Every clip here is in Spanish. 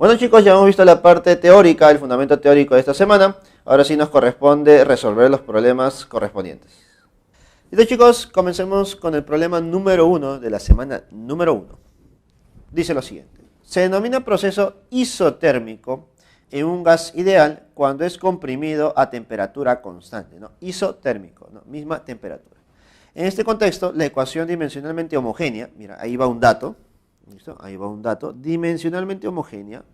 Bueno chicos, ya hemos visto la parte teórica, el fundamento teórico de esta semana. Ahora sí nos corresponde resolver los problemas correspondientes. Listo chicos, comencemos con el problema número 1 de la semana número 1. Dice lo siguiente. Se denomina proceso isotérmico en un gas ideal cuando es comprimido a temperatura constante, ¿no? Isotérmico, ¿no? Misma temperatura. En este contexto, la ecuación dimensionalmente homogénea, mira, ahí va un dato, ¿listo? Ahí va un dato, dimensionalmente homogénea,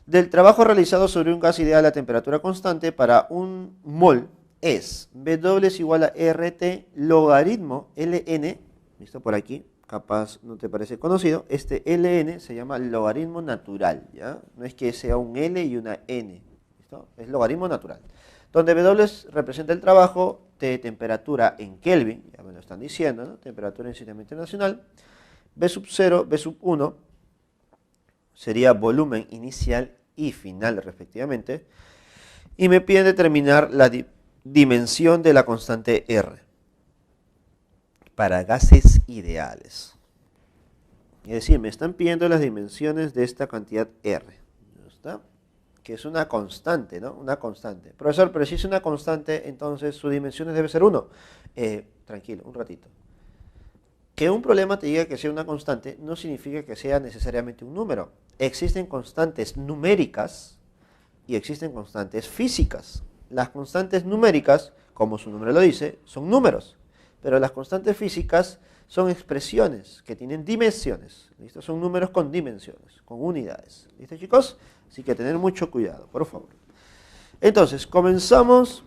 del trabajo realizado sobre un gas ideal a temperatura constante para un mol es W es igual a RT logaritmo Ln, ¿listo? Por aquí, capaz no te parece conocido, este Ln se llama logaritmo natural, ¿ya? No es que sea un L y una N, ¿listo? Es logaritmo natural. Donde W representa el trabajo de temperatura en Kelvin, ya me lo están diciendo, ¿no? Temperatura en sistema internacional. B sub 0, B sub 1 sería volumen inicial y final respectivamente. Y me piden determinar la dimensión de la constante R para gases ideales. Es decir, me están pidiendo las dimensiones de esta cantidad R. ¿Está? Que es una constante, ¿no? Una constante. Profesor, pero si es una constante, entonces su dimensiones debe ser 1. Tranquilo, un ratito. Que un problema te diga que sea una constante no significa que sea necesariamente un número. Existen constantes numéricas y existen constantes físicas. Las constantes numéricas, como su nombre lo dice, son números. Pero las constantes físicas son expresiones que tienen dimensiones. ¿Listo? Son números con dimensiones, con unidades. ¿Listo, chicos? Así que tener mucho cuidado, por favor. Entonces, comenzamos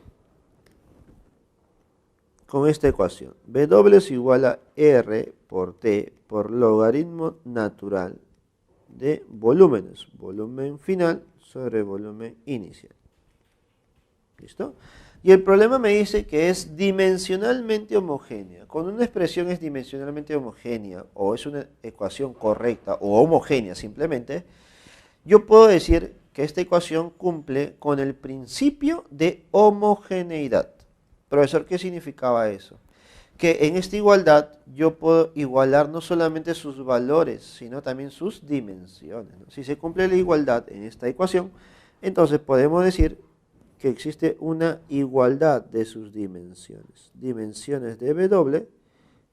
con esta ecuación. W es igual a R por T por logaritmo natural de volúmenes. Volumen final sobre volumen inicial. ¿Listo? Y el problema me dice que es dimensionalmente homogénea. Cuando una expresión es dimensionalmente homogénea, o es una ecuación correcta, o homogénea simplemente, yo puedo decir que esta ecuación cumple con el principio de homogeneidad. Profesor, ¿qué significaba eso? Que en esta igualdad yo puedo igualar no solamente sus valores, sino también sus dimensiones, ¿no? Si se cumple la igualdad en esta ecuación, entonces podemos decir que existe una igualdad de sus dimensiones. Dimensiones de W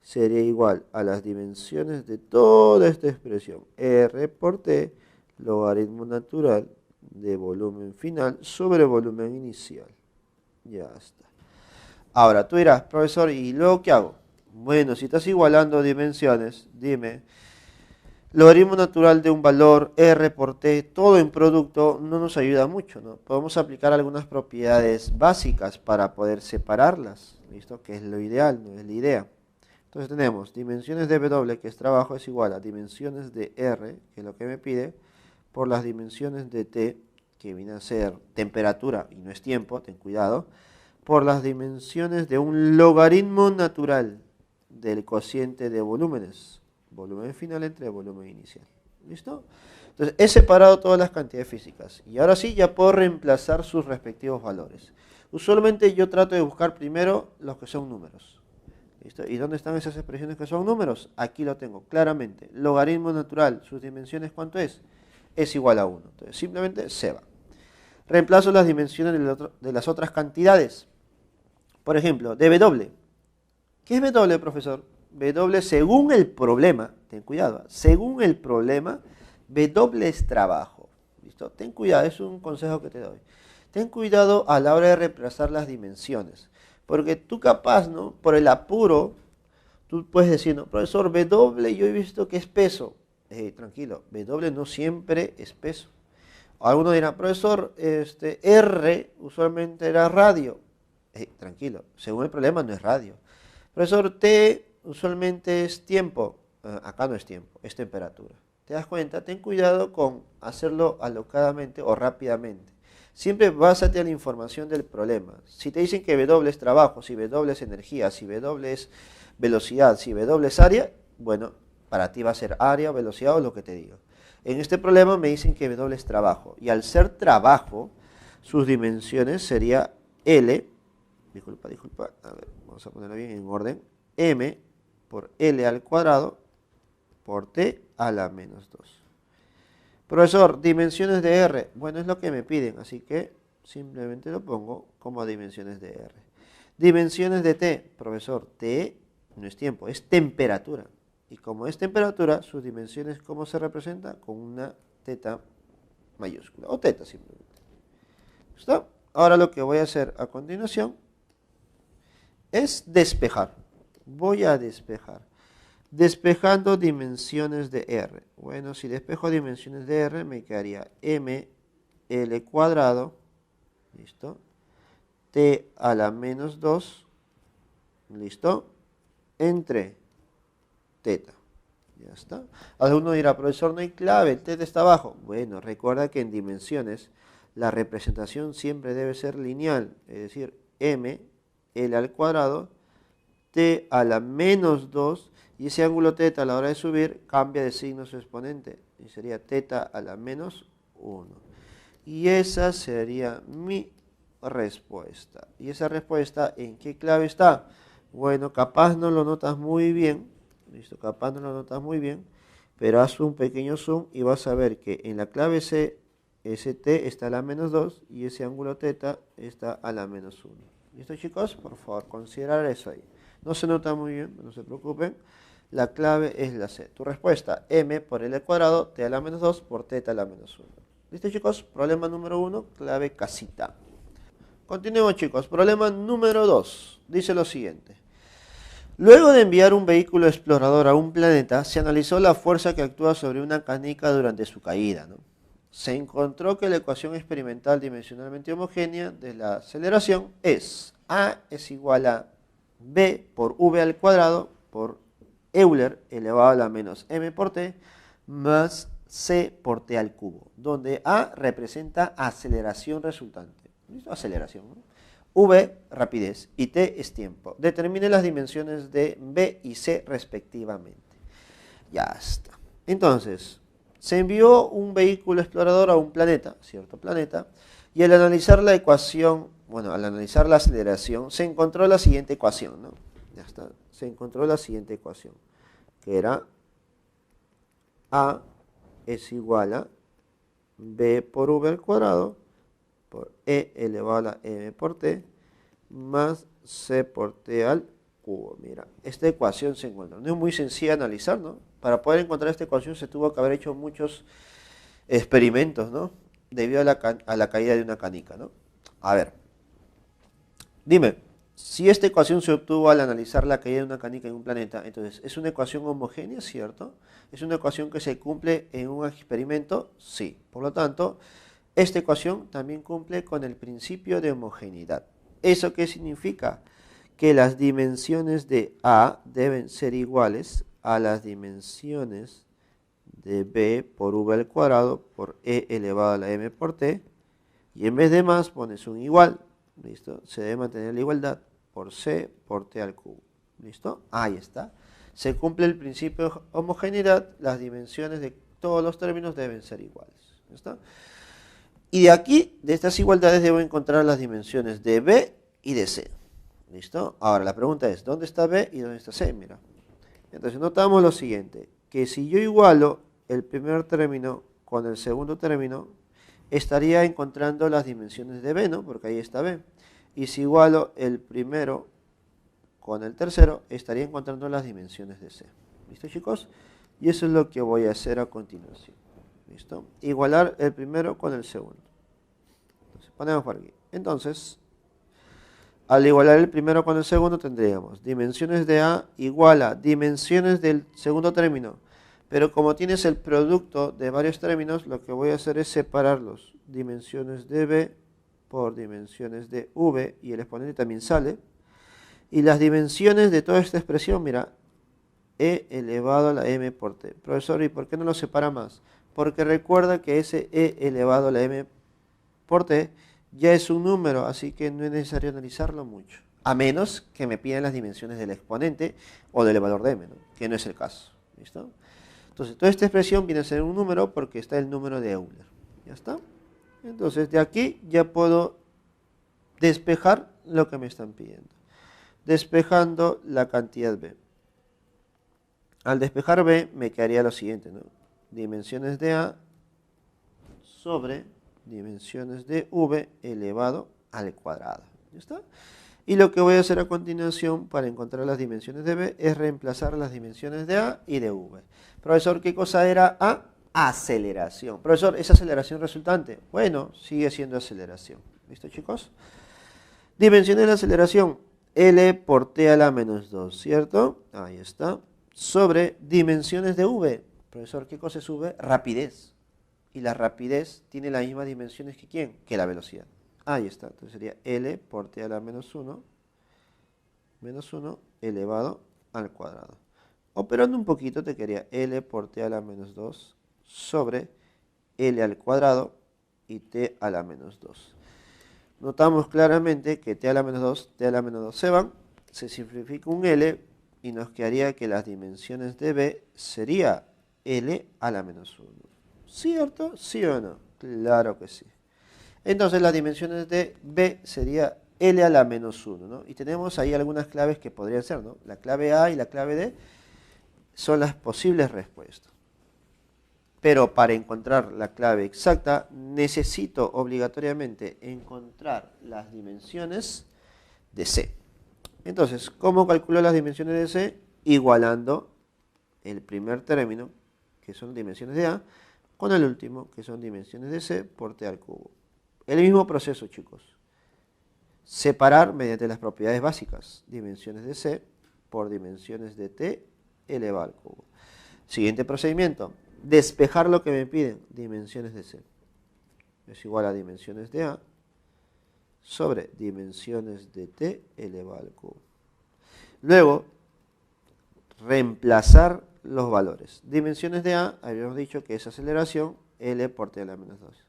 sería igual a las dimensiones de toda esta expresión. R por T, logaritmo natural de volumen final sobre volumen inicial. Ya está. Ahora, tú dirás, profesor, ¿y luego qué hago? Bueno, si estás igualando dimensiones, dime, logaritmo natural de un valor, R por T, todo en producto, no nos ayuda mucho, ¿no? Podemos aplicar algunas propiedades básicas para poder separarlas, ¿listo? Que es lo ideal, no es la idea. Entonces tenemos dimensiones de W, que es trabajo, es igual a dimensiones de R, que es lo que me pide, por las dimensiones de T, que viene a ser temperatura y no es tiempo, ten cuidado, por las dimensiones de un logaritmo natural del cociente de volúmenes, volumen final entre volumen inicial. ¿Listo? Entonces he separado todas las cantidades físicas y ahora sí ya puedo reemplazar sus respectivos valores. Usualmente yo trato de buscar primero los que son números. ¿Listo? ¿Y dónde están esas expresiones que son números? Aquí lo tengo claramente. Logaritmo natural, sus dimensiones, ¿cuánto es? Es igual a 1. Entonces simplemente se va. Reemplazo las dimensiones de las otras cantidades. Por ejemplo, de W. ¿Qué es W, profesor? W, según el problema, ten cuidado, según el problema, W es trabajo. ¿Listo? Ten cuidado, es un consejo que te doy. Ten cuidado a la hora de reemplazar las dimensiones. Porque tú capaz, ¿no? Por el apuro, tú puedes decir, no, profesor, W yo he visto que es peso. Tranquilo, W no siempre es peso. Algunos dirán, profesor, R usualmente era radio. Tranquilo, según el problema no es radio. Profesor, T usualmente es tiempo. Acá no es tiempo, es temperatura. ¿Te das cuenta? Ten cuidado con hacerlo alocadamente o rápidamente. Siempre básate a la información del problema. Si te dicen que W es trabajo, si W es energía, si W es velocidad, si W es área, bueno, para ti va a ser área, velocidad o lo que te diga. En este problema me dicen que W es trabajo. Y al ser trabajo, sus dimensiones sería L, disculpa, a ver, vamos a ponerlo bien en orden, M por L al cuadrado por T a la menos 2. Profesor, dimensiones de R. Bueno, es lo que me piden, así que simplemente lo pongo como dimensiones de R. Dimensiones de T. Profesor, T no es tiempo, es temperatura. Y como es temperatura, sus dimensiones, ¿cómo se representa? Con una teta mayúscula, o teta simplemente. ¿Está? Ahora lo que voy a hacer a continuación es despejar. Voy a despejar. Despejando dimensiones de R. Bueno, si despejo dimensiones de R, me quedaría ml cuadrado, listo, t a la menos 2, listo, entre teta. Ya está. Alguno dirá, profesor, no hay clave, el teta está abajo. Bueno, recuerda que en dimensiones la representación siempre debe ser lineal, es decir, m, l al cuadrado, t a la menos 2, y ese ángulo teta a la hora de subir cambia de signo su exponente, y sería teta a la menos 1. Y esa sería mi respuesta. ¿Y esa respuesta en qué clave está? Bueno, capaz no lo notas muy bien, listo, capaz no lo notas muy bien, pero haz un pequeño zoom y vas a ver que en la clave C, ese t está a la menos 2 y ese ángulo teta está a la menos 1. ¿Listo, chicos? Por favor, considerar eso ahí. No se nota muy bien, no se preocupen. La clave es la C. Tu respuesta, m por l cuadrado, t a la menos 2 por teta a la menos 1. ¿Listo, chicos? Problema número 1, clave casita. Continuemos, chicos. Problema número 2. Dice lo siguiente. Luego de enviar un vehículo explorador a un planeta, se analizó la fuerza que actúa sobre una canica durante su caída, ¿no? Se encontró que la ecuación experimental dimensionalmente homogénea de la aceleración es A es igual a B por V al cuadrado por Euler elevado a la menos M por T más C por T al cubo, donde A representa aceleración resultante. ¿Listo? Aceleración, ¿no? V, rapidez, y T es tiempo. Determine las dimensiones de B y C respectivamente. Ya está. Entonces, se envió un vehículo explorador a un planeta, cierto planeta, y al analizar la ecuación, bueno, al analizar la aceleración, se encontró la siguiente ecuación, ¿no? Ya está. Se encontró la siguiente ecuación, que era A es igual a B por V al cuadrado por E elevado a la M por T más C por T al cubo. Mira, esta ecuación se encuentra. No es muy sencilla de analizar, ¿no? Para poder encontrar esta ecuación se tuvo que haber hecho muchos experimentos, ¿no? Debido a la caída de una canica, ¿no? A ver, dime, si esta ecuación se obtuvo al analizar la caída de una canica en un planeta, entonces, ¿es una ecuación homogénea, cierto? ¿Es una ecuación que se cumple en un experimento? Sí. Por lo tanto, esta ecuación también cumple con el principio de homogeneidad. ¿Eso qué significa? Que las dimensiones de A deben ser iguales a las dimensiones de B por V al cuadrado por E elevado a la M por T, y en vez de más pones un igual, ¿listo? Se debe mantener la igualdad por C por T al cubo, ¿listo? Ahí está. Se cumple el principio de homogeneidad, las dimensiones de todos los términos deben ser iguales, ¿listo? Y de aquí, de estas igualdades, debo encontrar las dimensiones de B y de C. ¿Listo? Ahora, la pregunta es, ¿dónde está B y dónde está C? Mira. Entonces, notamos lo siguiente, que si yo igualo el primer término con el segundo término, estaría encontrando las dimensiones de B, ¿no? Porque ahí está B. Y si igualo el primero con el tercero, estaría encontrando las dimensiones de C. ¿Listo, chicos? Y eso es lo que voy a hacer a continuación. ¿Listo? Igualar el primero con el segundo. Entonces, ponemos por aquí. Entonces, al igualar el primero con el segundo tendríamos dimensiones de A igual a dimensiones del segundo término. Pero como tienes el producto de varios términos, lo que voy a hacer es separarlos. Dimensiones de B por dimensiones de V, y el exponente también sale. Y las dimensiones de toda esta expresión, mira, E elevado a la M por T. Profesor, ¿y por qué no lo separa más? Porque recuerda que ese E elevado a la M por T ya es un número, así que no es necesario analizarlo mucho. A menos que me pidan las dimensiones del exponente o del valor de M, ¿no? Que no es el caso. ¿Listo? Entonces, toda esta expresión viene a ser un número porque está el número de Euler. ¿Ya está? Entonces, de aquí ya puedo despejar lo que me están pidiendo. Despejando la cantidad B. Al despejar B me quedaría lo siguiente, ¿no? Dimensiones de A sobre dimensiones de v elevado al cuadrado. ¿Listo? Y lo que voy a hacer a continuación para encontrar las dimensiones de b es reemplazar las dimensiones de a y de v. Profesor, ¿qué cosa era a? Aceleración. Profesor, ¿es aceleración resultante? Bueno, sigue siendo aceleración. ¿Listo, chicos? Dimensiones de la aceleración. L por t a la menos 2, ¿cierto? Ahí está. Sobre dimensiones de v. Profesor, ¿qué cosa es v? Rapidez. Y la rapidez tiene las mismas dimensiones que ¿quién? Que la velocidad. Ahí está. Entonces sería L por t a la menos 1 elevado al cuadrado. Operando un poquito te quedaría L por t a la menos 2 sobre L al cuadrado y t a la menos 2. Notamos claramente que t a la menos 2, t a la menos 2 se van, se simplifica un L y nos quedaría que las dimensiones de b sería L a la menos 1. ¿Cierto? ¿Sí o no? Claro que sí. Entonces las dimensiones de b sería L a la menos 1, ¿no? Y tenemos ahí algunas claves que podrían ser, ¿no? La clave A y la clave D son las posibles respuestas. Pero para encontrar la clave exacta, necesito obligatoriamente encontrar las dimensiones de C. Entonces, ¿cómo calculo las dimensiones de C? Igualando el primer término, que son dimensiones de A, con el último, que son dimensiones de C por t al cubo. El mismo proceso, chicos. Separar mediante las propiedades básicas, dimensiones de C por dimensiones de t elevado al cubo. Siguiente procedimiento. Despejar lo que me piden, dimensiones de C. Es igual a dimensiones de A sobre dimensiones de t elevado al cubo. Luego, reemplazar los valores. Dimensiones de A, habíamos dicho que es aceleración, L por t a la menos 2.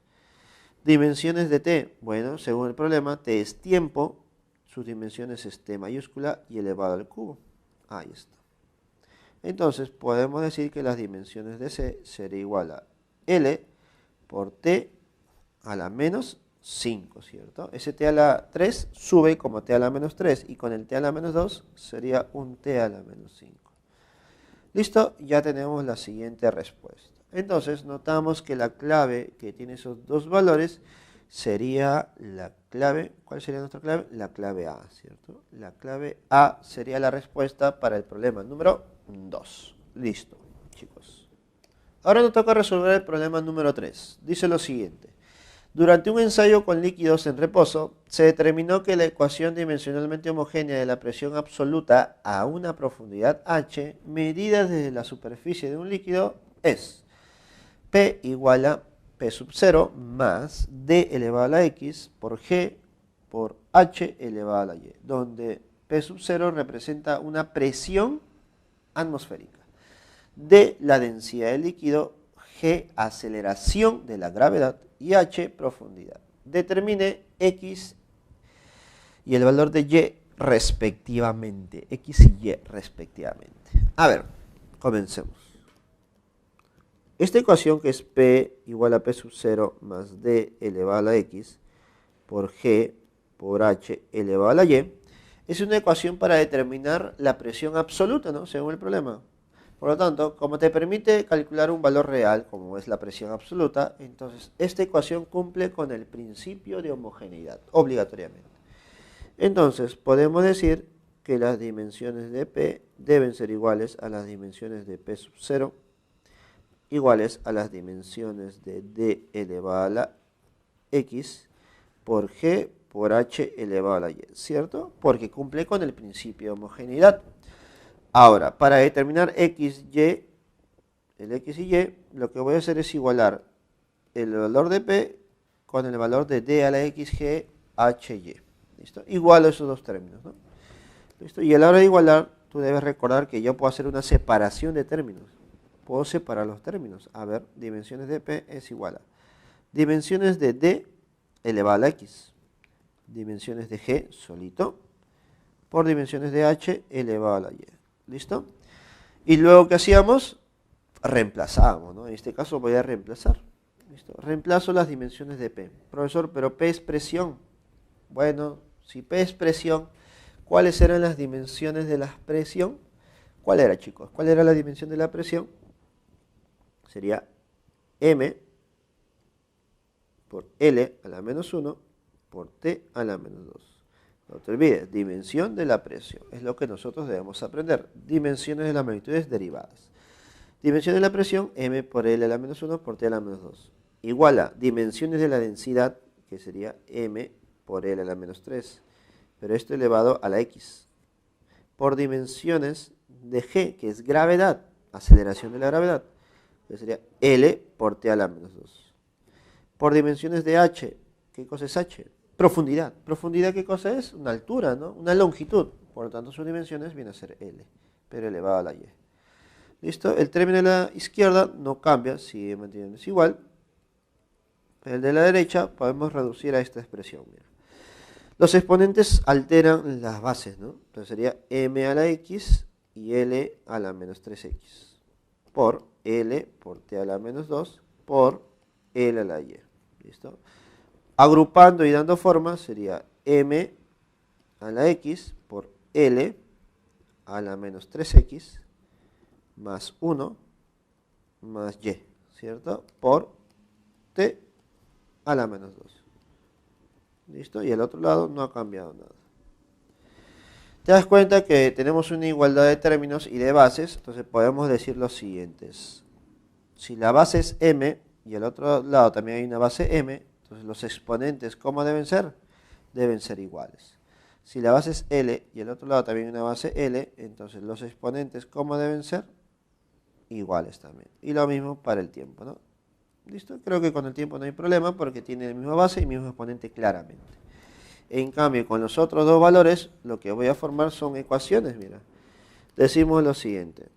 Dimensiones de t, bueno, según el problema, t es tiempo, sus dimensiones es t mayúscula y elevado al cubo. Ahí está. Entonces podemos decir que las dimensiones de C sería igual a L por t a la menos 5, ¿cierto? Ese t a la 3 sube como t a la menos 3 y con el t a la menos 2 sería un t a la menos 5. Listo, ya tenemos la siguiente respuesta. Entonces notamos que la clave que tiene esos dos valores sería la clave, ¿cuál sería nuestra clave? La clave A, ¿cierto? La clave A sería la respuesta para el problema número 2. Listo, chicos. Ahora nos toca resolver el problema número 3. Dice lo siguiente. Durante un ensayo con líquidos en reposo, se determinó que la ecuación dimensionalmente homogénea de la presión absoluta a una profundidad h, medida desde la superficie de un líquido, es P igual a P sub 0 más D elevado a la X por G por H elevado a la Y, donde P sub 0 representa una presión atmosférica, D la densidad del líquido, G aceleración de la gravedad y H profundidad. Determine X y el valor de Y respectivamente, X y Y respectivamente. A ver, comencemos. Esta ecuación que es P igual a P sub 0 más D elevado a la X por G por H elevado a la Y es una ecuación para determinar la presión absoluta, ¿no? Según el problema. Por lo tanto, como te permite calcular un valor real, como es la presión absoluta, entonces esta ecuación cumple con el principio de homogeneidad, obligatoriamente. Entonces, podemos decir que las dimensiones de P deben ser iguales a las dimensiones de P sub 0, iguales a las dimensiones de D elevado a la X por G por H elevado a la Y, ¿cierto? Porque cumple con el principio de homogeneidad. Ahora, para determinar X, Y, el X y Y, lo que voy a hacer es igualar el valor de P con el valor de D a la X, G, H, Y. ¿Listo? Igualo esos dos términos, ¿no? ¿Listo? Y a la hora de igualar, tú debes recordar que yo puedo hacer una separación de términos. Puedo separar los términos. A ver, dimensiones de P es igual a dimensiones de D elevado a la X, dimensiones de G solito, por dimensiones de H elevado a la Y. ¿Listo? Y luego, ¿qué hacíamos? Reemplazábamos, ¿no? En este caso voy a reemplazar. ¿Listo? Reemplazo las dimensiones de P. Profesor, pero P es presión. Bueno, si P es presión, ¿cuáles eran las dimensiones de la presión? ¿Cuál era, chicos? ¿Cuál era la dimensión de la presión? Sería M por L a la menos 1 por T a la menos 2. No te olvides, dimensión de la presión. Es lo que nosotros debemos aprender. Dimensiones de las magnitudes derivadas. Dimensión de la presión, M por L a la menos 1 por T a la menos 2. Igual a dimensiones de la densidad, que sería M por L a la menos 3. Pero esto elevado a la X. Por dimensiones de G, que es gravedad, aceleración de la gravedad, que sería L por T a la menos 2. Por dimensiones de H, ¿qué cosa es H? Profundidad. ¿Profundidad qué cosa es? Una altura, ¿no? Una longitud. Por lo tanto, sus dimensiones viene a ser L, pero elevado a la Y. ¿Listo? El término de la izquierda no cambia, sigue manteniéndose igual. El de la derecha podemos reducir a esta expresión. Mira. Los exponentes alteran las bases, ¿no? Entonces sería m a la x y l a la menos 3x por l por t a la menos 2 por l a la y. ¿Listo? Agrupando y dando forma sería m a la x por l a la menos 3x más 1 más y, ¿cierto? Por t a la menos 2. ¿Listo? Y el otro lado no ha cambiado nada. Te das cuenta que tenemos una igualdad de términos y de bases, entonces podemos decir los siguientes. Si la base es m y al otro lado también hay una base m, entonces los exponentes, ¿cómo deben ser? Deben ser iguales. Si la base es L y el otro lado también hay una base L, entonces los exponentes, ¿cómo deben ser? Iguales también. Y lo mismo para el tiempo, ¿no? ¿Listo? Creo que con el tiempo no hay problema porque tiene la misma base y mismo exponente claramente. En cambio, con los otros dos valores, lo que voy a formar son ecuaciones, mira. Decimos lo siguiente.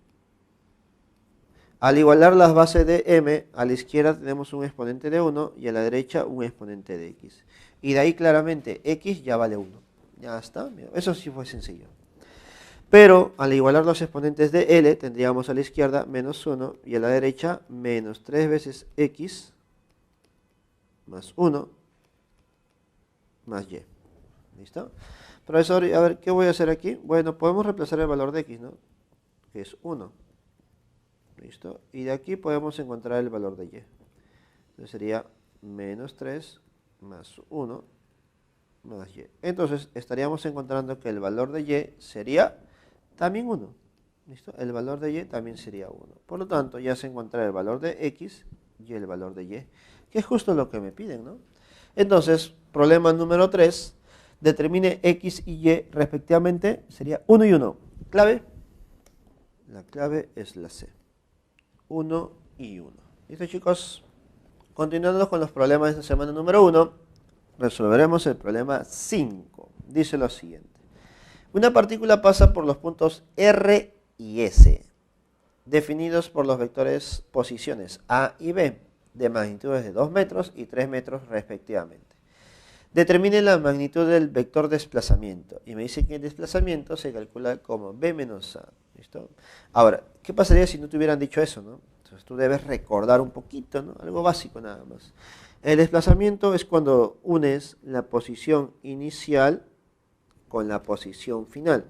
Al igualar las bases de m, a la izquierda tenemos un exponente de 1 y a la derecha un exponente de x. Y de ahí claramente x ya vale 1. Ya está, mira, eso sí fue sencillo. Pero al igualar los exponentes de L, tendríamos a la izquierda menos 1 y a la derecha menos 3 veces X más 1 más Y. ¿Listo? Profesor, a ver, ¿qué voy a hacer aquí? Bueno, podemos reemplazar el valor de X, ¿no? Que es 1. ¿Listo? Y de aquí podemos encontrar el valor de Y. Entonces sería menos 3 más 1 más Y. Entonces estaríamos encontrando que el valor de Y sería también 1. ¿Listo? El valor de Y también sería 1. Por lo tanto, ya se encuentra el valor de X y el valor de Y, que es justo lo que me piden, ¿no? Entonces, problema número 3, determine X y Y respectivamente, sería 1 y 1. ¿Clave? La clave es la C. 1 y 1. ¿Listo, chicos? Continuando con los problemas de esta semana número 1, resolveremos el problema 5. Dice lo siguiente. Una partícula pasa por los puntos R y S, definidos por los vectores posiciones A y B, de magnitudes de 2 metros y 3 metros respectivamente. Determine la magnitud del vector desplazamiento. Y me dice que el desplazamiento se calcula como B menos A. ¿Listo? Ahora, ¿qué pasaría si no te hubieran dicho eso, no? Entonces tú debes recordar un poquito, ¿no? Algo básico nada más. El desplazamiento es cuando unes la posición inicial con la posición final.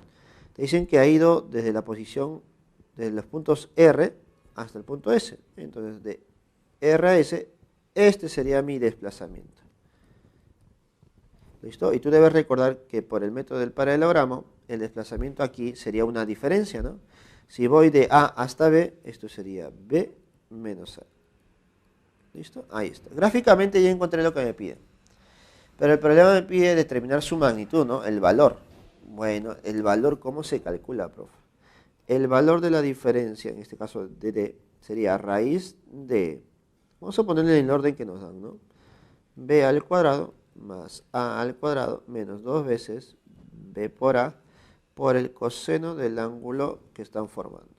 Te dicen que ha ido desde la posición, desde los puntos R hasta el punto S. Entonces, de R a S, este sería mi desplazamiento. ¿Listo? Y tú debes recordar que por el método del paralelogramo, el desplazamiento aquí sería una diferencia, ¿no? Si voy de A hasta B, esto sería B menos A. ¿Listo? Ahí está. Gráficamente ya encontré lo que me pide. Pero el problema me pide determinar su magnitud, ¿no? El valor. Bueno, el valor, ¿cómo se calcula, profe? El valor de la diferencia, en este caso de D, sería raíz de, vamos a ponerle en el orden que nos dan, ¿no? B al cuadrado más A al cuadrado menos 2 veces B por A por el coseno del ángulo que están formando.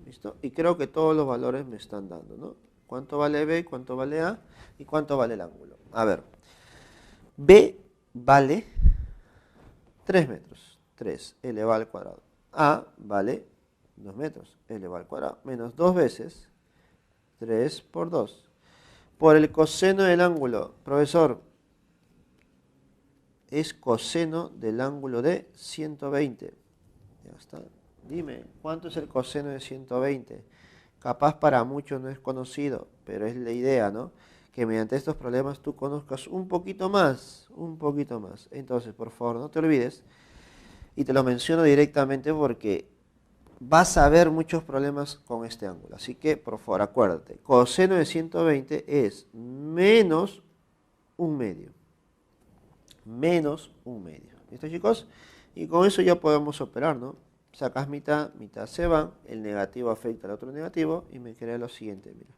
¿Listo? Y creo que todos los valores me están dando, ¿no? ¿Cuánto vale B, cuánto vale A y cuánto vale el ángulo? A ver. B vale 3 metros, 3 elevado al cuadrado. A vale 2 metros, elevado al cuadrado, menos 2 veces 3 por 2. Por el coseno del ángulo, profesor, es coseno del ángulo de 120. Ya está. Dime, ¿cuánto es el coseno de 120? Capaz para muchos no es conocido, pero es la idea, ¿no? que mediante estos problemas tú conozcas un poquito más, un poquito más. Entonces, por favor, no te olvides, y te lo menciono directamente porque vas a ver muchos problemas con este ángulo. Así que, por favor, acuérdate, coseno de 120 es menos un medio. Menos un medio. ¿Listo, chicos? Y con eso ya podemos operar, ¿no? Sacas mitad, mitad se van, el negativo afecta al otro negativo y me queda lo siguiente, mira.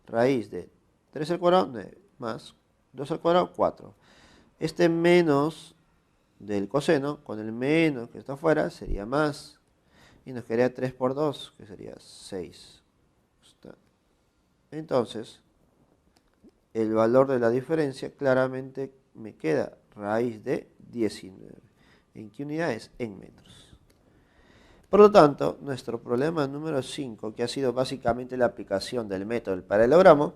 Raíz de 3 al cuadrado, 9, más 2 al cuadrado, 4. Este menos del coseno, con el menos que está afuera, sería más. Y nos quedaría 3 por 2, que sería 6. Entonces, el valor de la diferencia claramente me queda raíz de 19. ¿En qué unidades? En metros. Por lo tanto, nuestro problema número 5, que ha sido básicamente la aplicación del método del paralelogramo,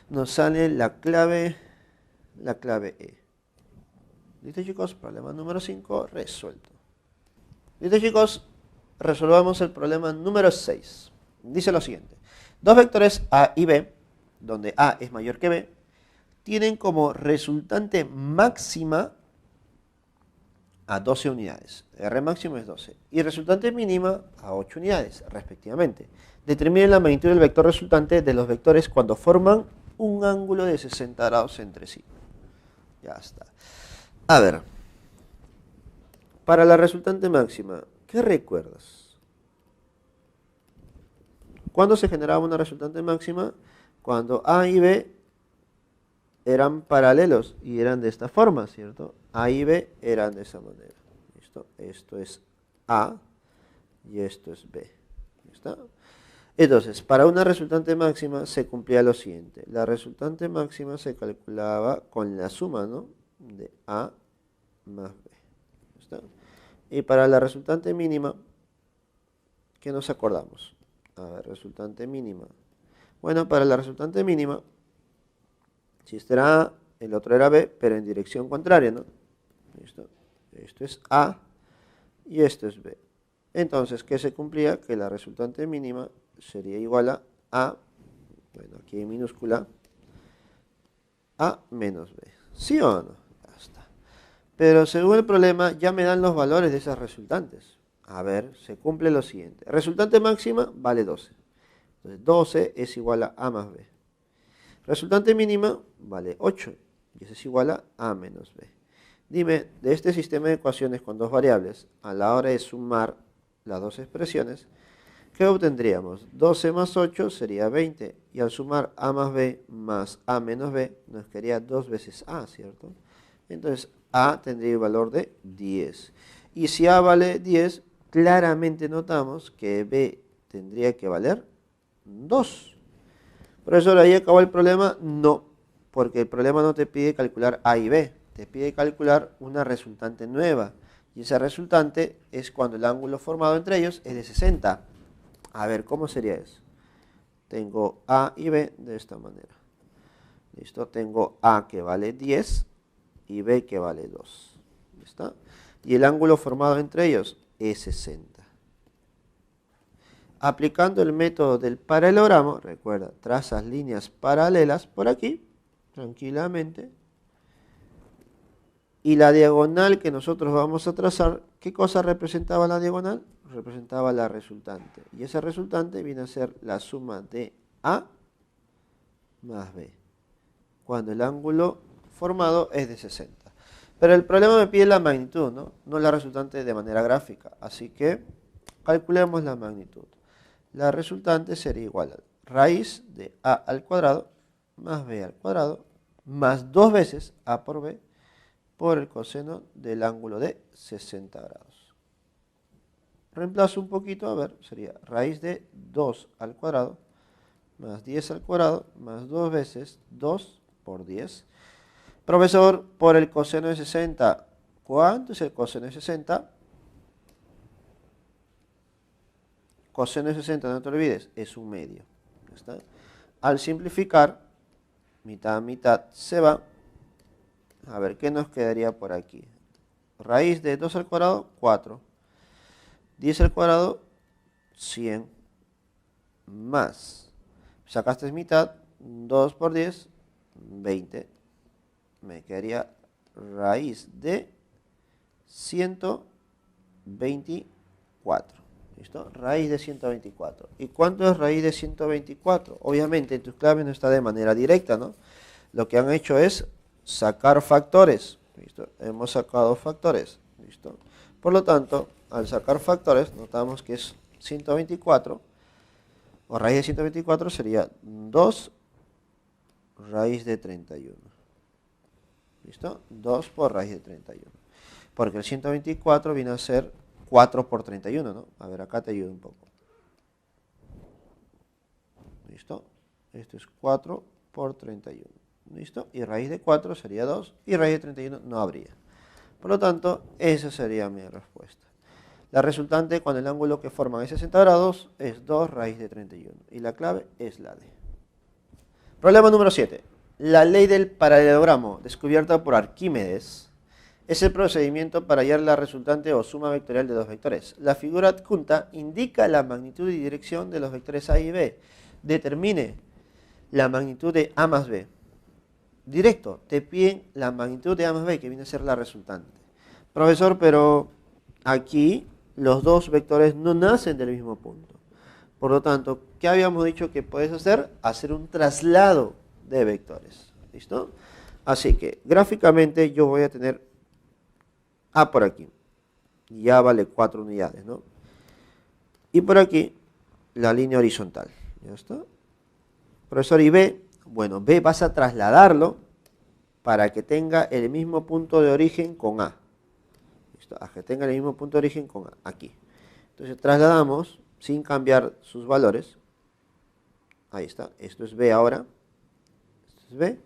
nos sale la clave E. ¿Listo, chicos? Problema número 5 resuelto. ¿Listo, chicos? Resolvamos el problema número 6. Dice lo siguiente. Dos vectores A y B, donde A es mayor que B, tienen como resultante máxima a 12 unidades. R máximo es 12. Y resultante mínima a 8 unidades, respectivamente. Determinen la magnitud del vector resultante de los vectores cuando forman un ángulo de 60 grados entre sí. Ya está. A ver. Para la resultante máxima, ¿qué recuerdas? ¿Cuándo se generaba una resultante máxima? Cuando A y B eran paralelos y eran de esta forma, ¿cierto? A y B eran de esa manera. ¿Listo? Esto es A y esto es B. ¿Listo? Entonces, para una resultante máxima se cumplía lo siguiente. La resultante máxima se calculaba con la suma, ¿no? De A más B. ¿Listo? Y para la resultante mínima, ¿qué nos acordamos? A ver, resultante mínima. Bueno, para la resultante mínima, si este era A, el otro era B, pero en dirección contraria, ¿no? ¿Listo? Esto es A y esto es B. Entonces, ¿qué se cumplía? Que la resultante mínima sería igual a, bueno, aquí en minúscula, A menos B. ¿Sí o no? Ya está. Pero según el problema, ya me dan los valores de esas resultantes. A ver, se cumple lo siguiente. Resultante máxima vale 12. Entonces, 12 es igual a más B. Resultante mínima vale 8. Y eso es igual a menos B. Dime, de este sistema de ecuaciones con dos variables, a la hora de sumar las dos expresiones, ¿qué obtendríamos? 12 más 8 sería 20. Y al sumar A más B más A menos B, nos quedaría 2 veces A, ¿cierto? Entonces, A tendría el valor de 10. Y si A vale 10, claramente notamos que B tendría que valer 2. Profesor, ¿ahí acabó el problema? No, porque el problema no te pide calcular A y B, te pide calcular una resultante nueva. Y esa resultante es cuando el ángulo formado entre ellos es de 60. A ver, ¿cómo sería eso? Tengo A y B de esta manera. ¿Listo? Tengo A que vale 10 y B que vale 2. ¿Listo? Y el ángulo formado entre ellos es 60. Aplicando el método del paralelogramo, recuerda, trazas líneas paralelas por aquí, tranquilamente. Y la diagonal que nosotros vamos a trazar, ¿qué cosa representaba la diagonal? Representaba la resultante. Y esa resultante viene a ser la suma de A más B, cuando el ángulo formado es de 60. Pero el problema me pide la magnitud, ¿no? No la resultante de manera gráfica. Así que calculemos la magnitud. La resultante sería igual a raíz de A al cuadrado más B al cuadrado más 2 veces A por B por el coseno del ángulo de 60 grados. Reemplazo un poquito, a ver, sería raíz de 2 al cuadrado más 10 al cuadrado más 2 veces 2 por 10. Profesor, por el coseno de 60, ¿cuánto es el coseno de 60? Coseno de 60, no te olvides, es un medio. ¿Está? Al simplificar, mitad a mitad se va. A ver, ¿qué nos quedaría por aquí? Raíz de 2 al cuadrado, 4. 10 al cuadrado, 100. Más. Sacaste mitad, 2 por 10, 20, me quedaría raíz de 124. ¿Listo? Raíz de 124. ¿Y cuánto es raíz de 124? Obviamente en tus claves no está de manera directa, ¿no? Lo que han hecho es sacar factores. ¿Listo? Hemos sacado factores. ¿Listo? Por lo tanto, al sacar factores, notamos que es 124, o raíz de 124 sería 2 raíz de 31. ¿Listo? 2 por raíz de 31. Porque el 124 viene a ser 4 por 31, ¿no? A ver, acá te ayudo un poco. ¿Listo? Esto es 4 por 31. ¿Listo? Y raíz de 4 sería 2 y raíz de 31 no habría. Por lo tanto, esa sería mi respuesta. La resultante con el ángulo que forman es 60 grados es 2 raíz de 31. Y la clave es la D. Problema número 7. La ley del paralelogramo, descubierta por Arquímedes, es el procedimiento para hallar la resultante o suma vectorial de dos vectores. La figura adjunta indica la magnitud y dirección de los vectores A y B. Determine la magnitud de A más B. Directo, te piden la magnitud de A más B, que viene a ser la resultante. Profesor, pero aquí los dos vectores no nacen del mismo punto. Por lo tanto, ¿qué habíamos dicho que puedes hacer? Hacer un traslado de vectores. ¿Listo? Así que, gráficamente yo voy a tener A por aquí. Ya vale 4 unidades, ¿no? Y por aquí, la línea horizontal. ¿Ya está? Profesor, ¿y B? Bueno, B vas a trasladarlo para que tenga el mismo punto de origen con A. ¿Listo? A que tenga el mismo punto de origen con A. Aquí. Entonces trasladamos sin cambiar sus valores. Ahí está. Esto es B ahora. Esto es B.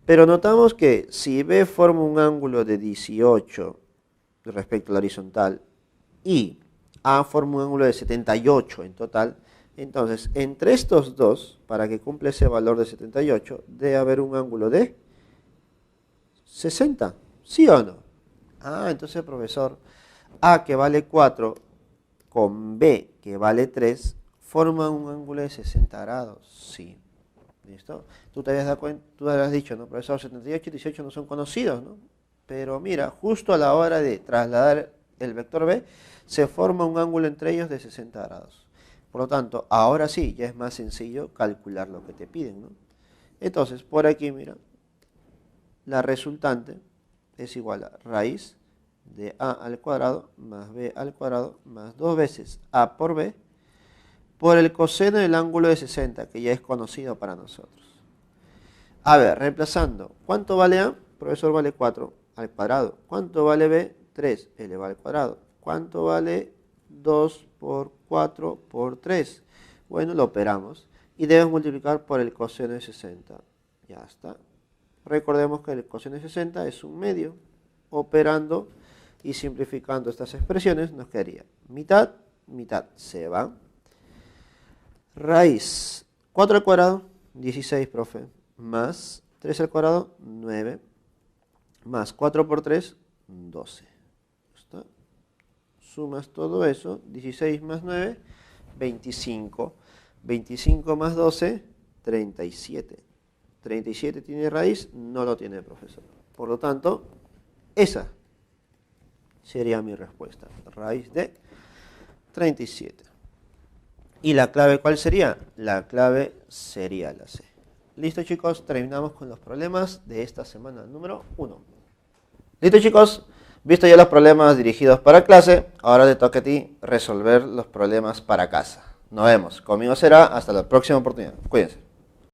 Pero notamos que si B forma un ángulo de 18 respecto a la horizontal y A forma un ángulo de 78 en total, entonces entre estos dos, para que cumpla ese valor de 78, debe haber un ángulo de 60. ¿Sí o no? Ah, entonces profesor, A que vale 4 con B que vale 3 forman un ángulo de 60 grados. Sí. ¿Listo? Tú te habías dado cuenta, tú habías dicho, ¿no? Profesor, 78 y 18 no son conocidos, ¿no? Pero mira, justo a la hora de trasladar el vector B, se forma un ángulo entre ellos de 60 grados. Por lo tanto, ahora sí, ya es más sencillo calcular lo que te piden, ¿no? Entonces, por aquí, mira, la resultante es igual a raíz de A al cuadrado más B al cuadrado más 2 veces A por B por el coseno del ángulo de 60, que ya es conocido para nosotros. A ver, reemplazando, ¿cuánto vale A? Profesor, vale 4 al cuadrado. ¿Cuánto vale B? 3 elevado al cuadrado. ¿Cuánto vale 2 por 4 por 3? Bueno, lo operamos y debemos multiplicar por el coseno de 60. Ya está. Recordemos que el coseno de 60 es un medio. Operando y simplificando estas expresiones nos quedaría mitad, mitad se va. Raíz 4 al cuadrado, 16, profe, más 3 al cuadrado, 9, más 4 por 3, 12. ¿Está? Sumas todo eso, 16 más 9, 25. 25 más 12, 37. 37 tiene raíz, no lo tiene el profesor. Por lo tanto, esa sería mi respuesta. Raíz de 37. ¿Y la clave cuál sería? La clave sería la C. Listo, chicos, terminamos con los problemas de esta semana número 1. Listo, chicos, visto ya los problemas dirigidos para clase, ahora te toca a ti resolver los problemas para casa. Nos vemos. Conmigo será hasta la próxima oportunidad. Cuídense.